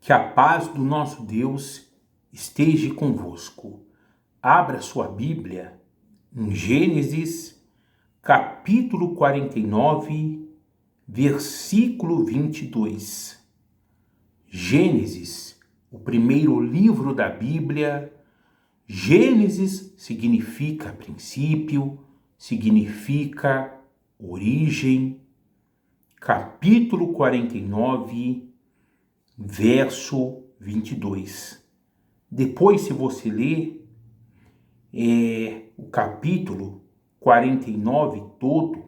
Que a paz do nosso Deus esteja convosco. Abra sua Bíblia em Gênesis, capítulo 49, versículo 22. Gênesis, o primeiro livro da Bíblia. Gênesis significa princípio, significa origem. Capítulo 49, verso 22. Depois, se você ler o capítulo 49 todo,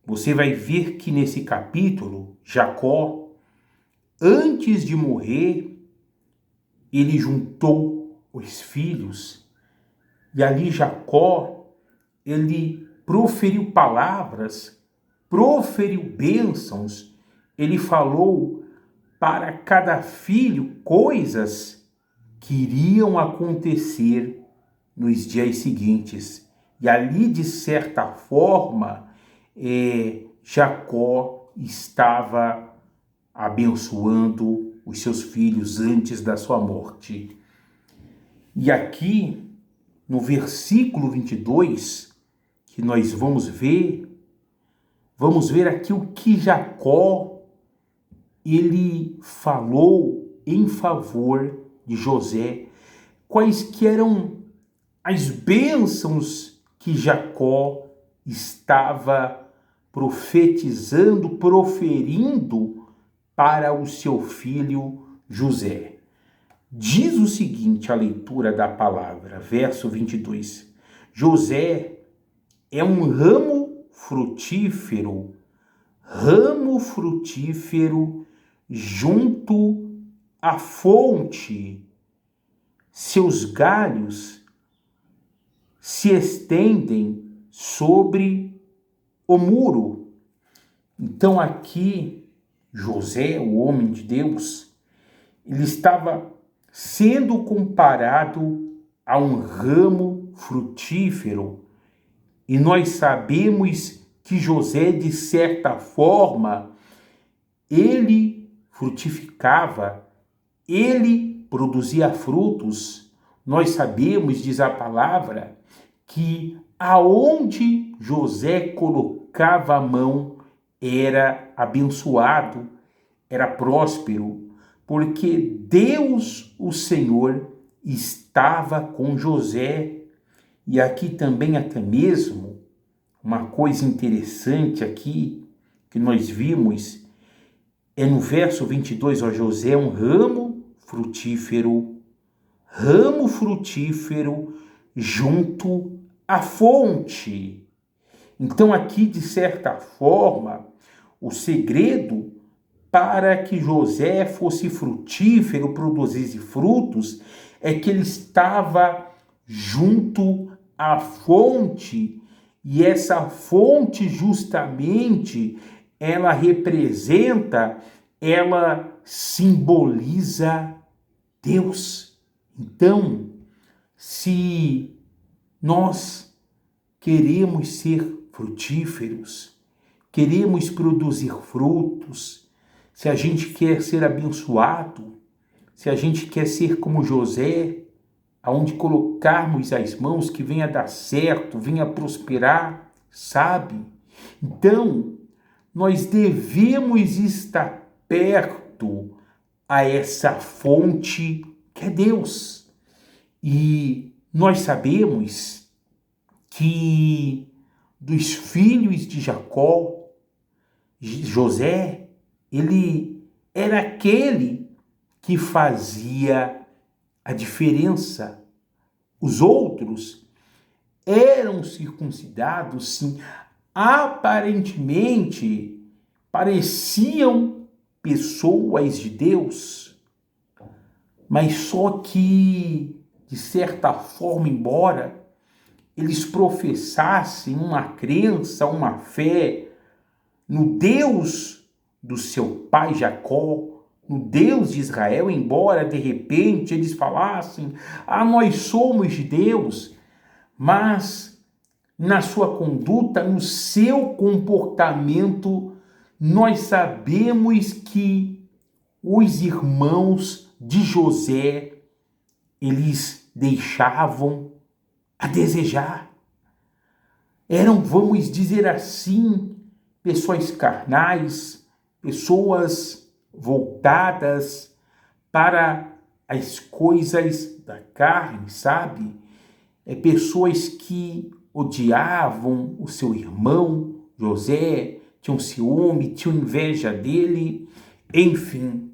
você vai ver que nesse capítulo, Jacó, antes de morrer, ele juntou os filhos e ali Jacó, ele proferiu palavras, proferiu bênçãos, ele falou para cada filho coisas que iriam acontecer nos dias seguintes. E ali, de certa forma, Jacó estava abençoando os seus filhos antes da sua morte. E aqui, no versículo 22, que nós vamos ver aqui o que Jacó ele falou em favor de José, quais que eram as bênçãos que Jacó estava profetizando, proferindo para o seu filho José. Diz o seguinte, a leitura da palavra, verso 22. José é um ramo frutífero junto à fonte. Seus galhos se estendem sobre o muro. Então aqui, José, o homem de Deus, ele estava sendo comparado a um ramo frutífero. E nós sabemos que José, de certa forma, ele frutificava, ele produzia frutos. Nós sabemos, diz a palavra, que aonde José colocava a mão era abençoado, era próspero, porque Deus, o Senhor, estava com José. E aqui também até mesmo, uma coisa interessante aqui, que nós vimos, é no verso 22, ó, José é um ramo frutífero junto à fonte. Então aqui, de certa forma, o segredo para que José fosse frutífero, produzisse frutos, é que ele estava junto à fonte. E essa fonte, justamente, ela representa, ela simboliza Deus. Então, se nós queremos ser frutíferos, queremos produzir frutos, se a gente quer ser abençoado, se a gente quer ser como José, aonde colocarmos as mãos que venha dar certo, venha prosperar, sabe? Então, nós devemos estar perto a essa fonte que é Deus. E nós sabemos que dos filhos de Jacó, José, ele era aquele que fazia a diferença. Os outros eram circuncidados, sim, aparentemente pareciam pessoas de Deus, mas só que, de certa forma, embora eles professassem uma crença, uma fé no Deus do seu pai Jacó, no Deus de Israel, embora de repente eles falassem, nós somos de Deus, mas na sua conduta, no seu comportamento, nós sabemos que os irmãos de José, eles deixavam a desejar. Eram, vamos dizer assim, pessoas carnais, pessoas voltadas para as coisas da carne, sabe? Pessoas que odiavam o seu irmão José, tinham ciúme, tinham inveja dele, enfim.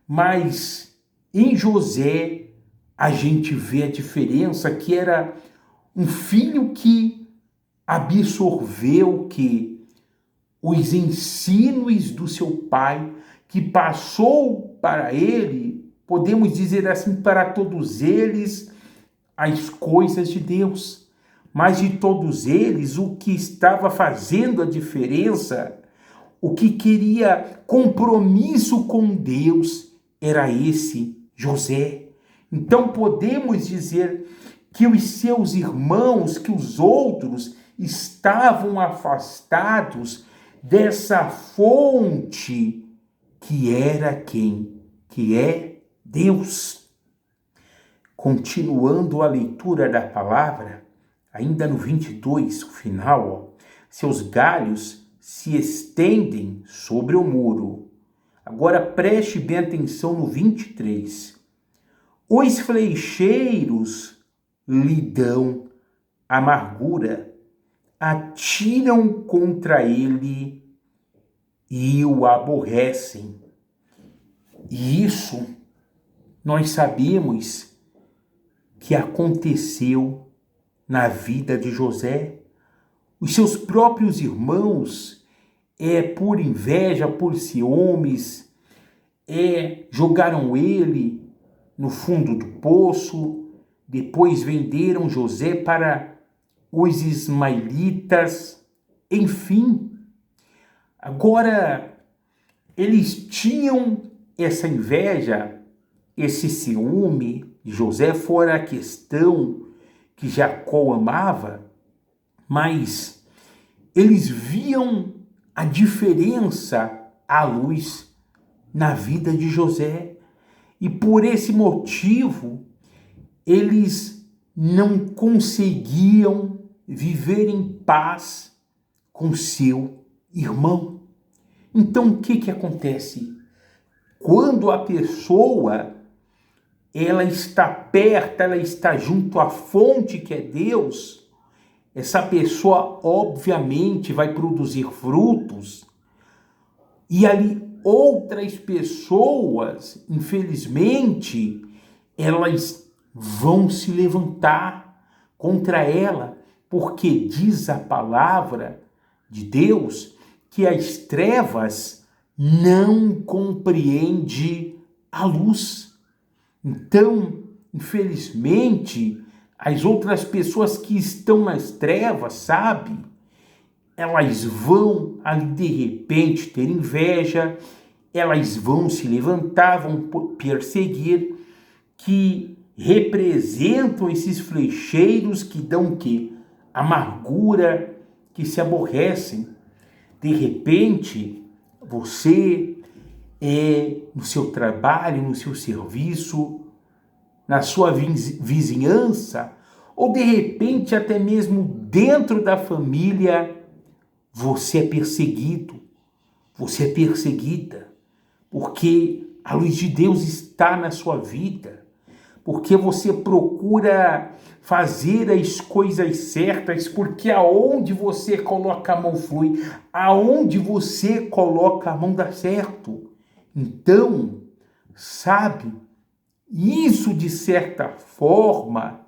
Mas em José a gente vê a diferença, que era um filho que absorveu que os ensinos do seu pai, que passou para ele, podemos dizer assim, para todos eles, as coisas de Deus. Mas de todos eles, o que estava fazendo a diferença, o que queria compromisso com Deus, era esse José. Então podemos dizer que os seus irmãos, que os outros, estavam afastados dessa fonte que era quem? Que é Deus. Continuando a leitura da palavra, ainda no 22, o final, seus galhos se estendem sobre o muro. Agora preste bem atenção no 23. Os flecheiros lhe dão amargura, atiram contra ele e o aborrecem. E isso nós sabemos que aconteceu na vida de José. Os seus próprios irmãos, por inveja, por ciúmes, jogaram ele no fundo do poço, depois venderam José para os ismaelitas, enfim. Agora, eles tinham essa inveja, esse ciúme de José, fora a questão que Jacó amava, mas eles viam a diferença à luz na vida de José, e por esse motivo eles não conseguiam viver em paz com seu irmão. Então o que acontece? Quando a pessoa ela está perto, ela está junto à fonte que é Deus, essa pessoa obviamente vai produzir frutos, e ali outras pessoas, infelizmente, elas vão se levantar contra ela, porque diz a palavra de Deus que as trevas não compreendem a luz. Então, infelizmente, as outras pessoas que estão nas trevas, sabe? Elas vão ali de repente ter inveja, elas vão se levantar, vão perseguir, que representam esses flecheiros que dão o quê? Amargura, que se aborrecem. De repente, você no seu trabalho, no seu serviço, na sua vizinhança, ou de repente até mesmo dentro da família, você é perseguido, você é perseguida, porque a luz de Deus está na sua vida, porque você procura fazer as coisas certas, porque aonde você coloca a mão flui, aonde você coloca a mão dá certo. Então, sabe, isso de certa forma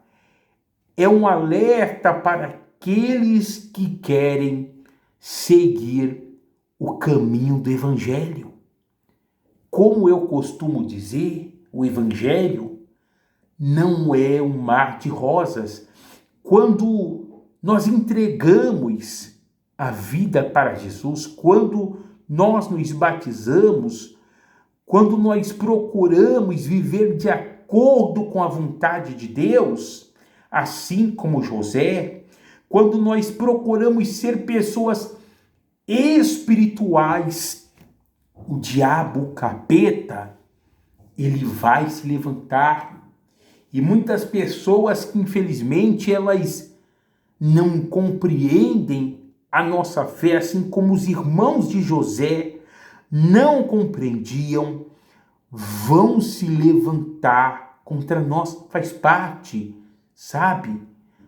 é um alerta para aqueles que querem seguir o caminho do Evangelho. Como eu costumo dizer, o Evangelho não é um mar de rosas. Quando nós entregamos a vida para Jesus, quando nós nos batizamos, quando nós procuramos viver de acordo com a vontade de Deus, assim como José, quando nós procuramos ser pessoas espirituais, o diabo, o capeta, ele vai se levantar. E muitas pessoas que, infelizmente, elas não compreendem a nossa fé, assim como os irmãos de José não compreendiam, vão se levantar contra nós. Faz parte, sabe?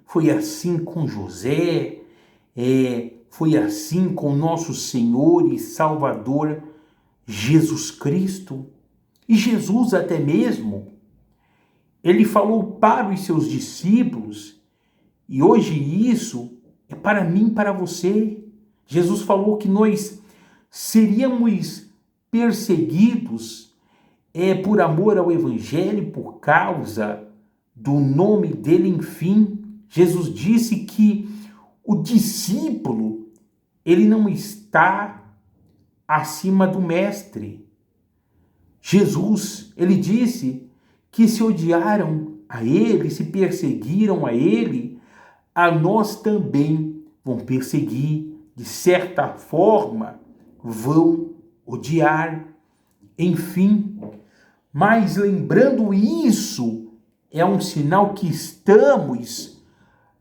Foi assim com José, foi assim com nosso Senhor e Salvador Jesus Cristo. E Jesus até mesmo, ele falou para os seus discípulos, e hoje isso é para mim e para você. Jesus falou que nós seríamos perseguidos por amor ao Evangelho, por causa do nome dele, enfim. Jesus disse que o discípulo, ele não está acima do mestre. Jesus, ele disse que se odiaram a ele, se perseguiram a ele, a nós também vão perseguir. De certa forma, vão odiar. Enfim, mas lembrando isso, é um sinal que estamos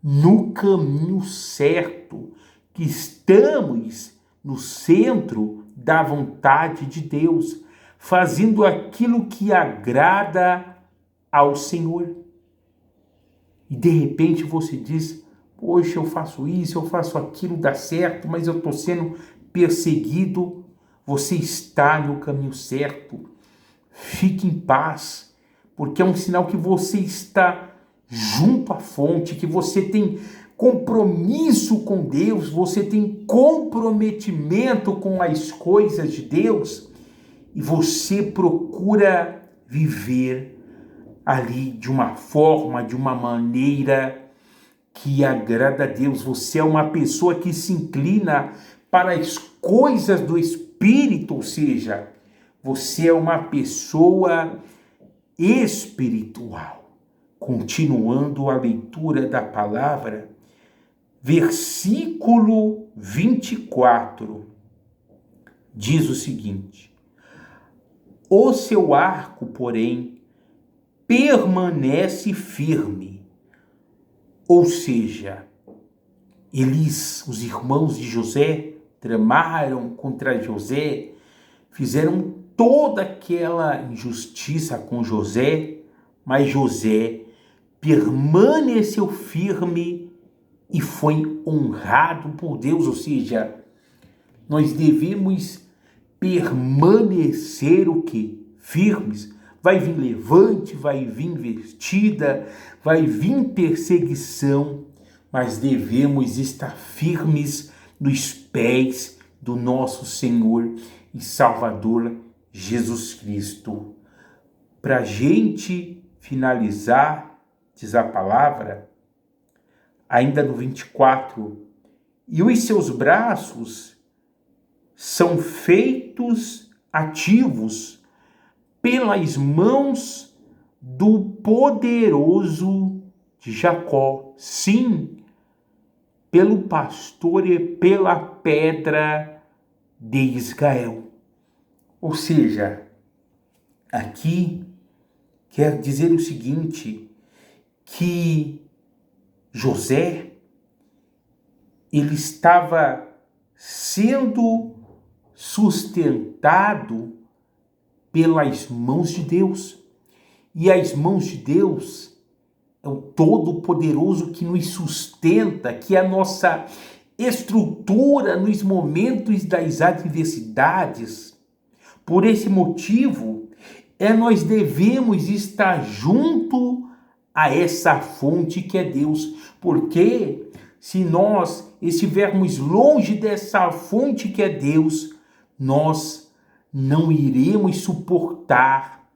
no caminho certo, que estamos no centro da vontade de Deus, fazendo aquilo que agrada ao Senhor. E de repente você diz, poxa, eu faço isso, eu faço aquilo, dá certo, mas eu estou sendo perseguido. Você está no caminho certo. Fique em paz, porque é um sinal que você está junto à fonte, que você tem compromisso com Deus, você tem comprometimento com as coisas de Deus e você procura viver ali de uma forma, de uma maneira que agrada a Deus. Você é uma pessoa que se inclina para as coisas do Espírito, ou seja, você é uma pessoa espiritual. Continuando a leitura da palavra, versículo 24, diz o seguinte: o seu arco, porém, permanece firme. Ou seja, os irmãos de José, tramaram contra José, fizeram toda aquela injustiça com José, mas José permaneceu firme e foi honrado por Deus. Ou seja, nós devemos permanecer o quê? Firmes. Vai vir levante, vai vir investida, vai vir perseguição, mas devemos estar firmes nos pés do nosso Senhor e Salvador Jesus Cristo. Para a gente finalizar, diz a palavra, ainda no 24, e os seus braços são feitos ativos pelas mãos do poderoso de Jacó. Sim, pelo pastor e pela pedra de Israel. Ou seja, aqui quer dizer o seguinte, que José, ele estava sendo sustentado pelas mãos de Deus. E as mãos de Deus é o Todo-Poderoso que nos sustenta, que é a nossa estrutura nos momentos das adversidades. Por esse motivo, nós devemos estar junto a essa fonte que é Deus. Porque se nós estivermos longe dessa fonte que é Deus, nós não iremos suportar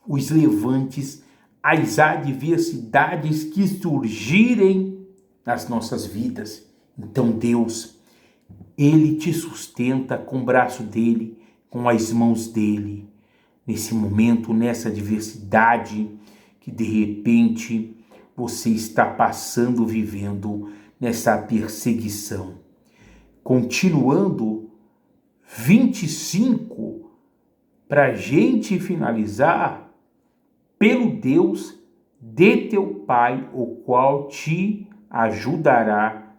os levantes, as adversidades que surgirem nas nossas vidas. Então Deus, Ele te sustenta com o braço dEle, com as mãos dEle. Nesse momento, nessa adversidade que de repente você está passando, vivendo nessa perseguição. Continuando, 25, para a gente finalizar, pelo Deus de teu pai, o qual te ajudará,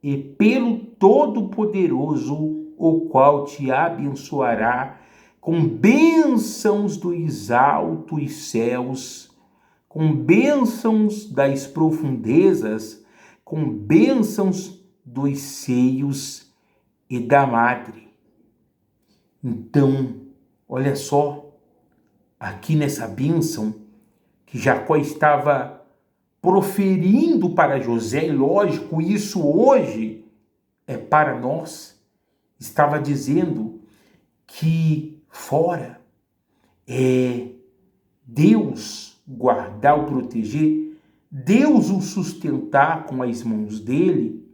e pelo Todo-Poderoso, o qual te abençoará com bênçãos dos altos céus, com bênçãos das profundezas, com bênçãos dos seios e da madre. Então, olha só, aqui nessa bênção que Jacó estava proferindo para José, e lógico, isso hoje é para nós, estava dizendo que fora é Deus guardar o proteger, Deus o sustentar com as mãos dele,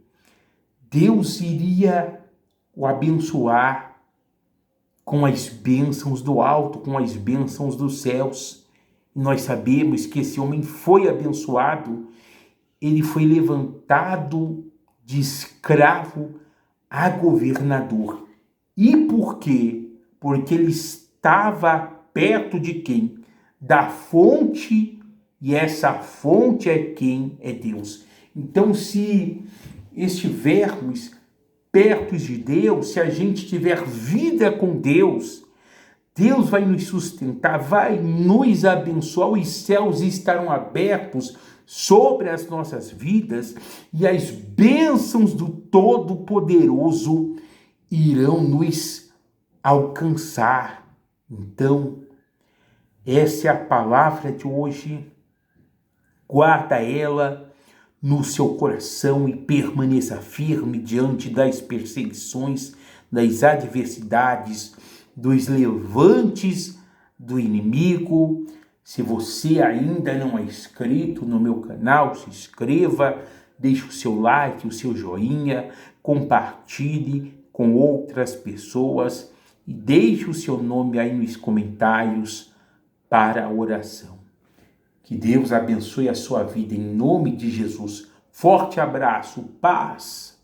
Deus iria o abençoar com as bênçãos do alto, com as bênçãos dos céus. Nós sabemos que esse homem foi abençoado, ele foi levantado de escravo a governador. E por quê? Porque ele estava perto de quem? Da fonte, e essa fonte é quem? É Deus. Então, se estivermos perto de Deus, se a gente tiver vida com Deus, Deus vai nos sustentar, vai nos abençoar, os céus estarão abertos sobre as nossas vidas e as bênçãos do Todo-Poderoso irão nos alcançar. Então, essa é a palavra de hoje. Guarda ela no seu coração e permaneça firme diante das perseguições, das adversidades, dos levantes do inimigo. Se você ainda não é inscrito no meu canal, se inscreva, deixe o seu like, o seu joinha, compartilhe com outras pessoas e deixe o seu nome aí nos comentários para a oração. Que Deus abençoe a sua vida em nome de Jesus. Forte abraço, paz!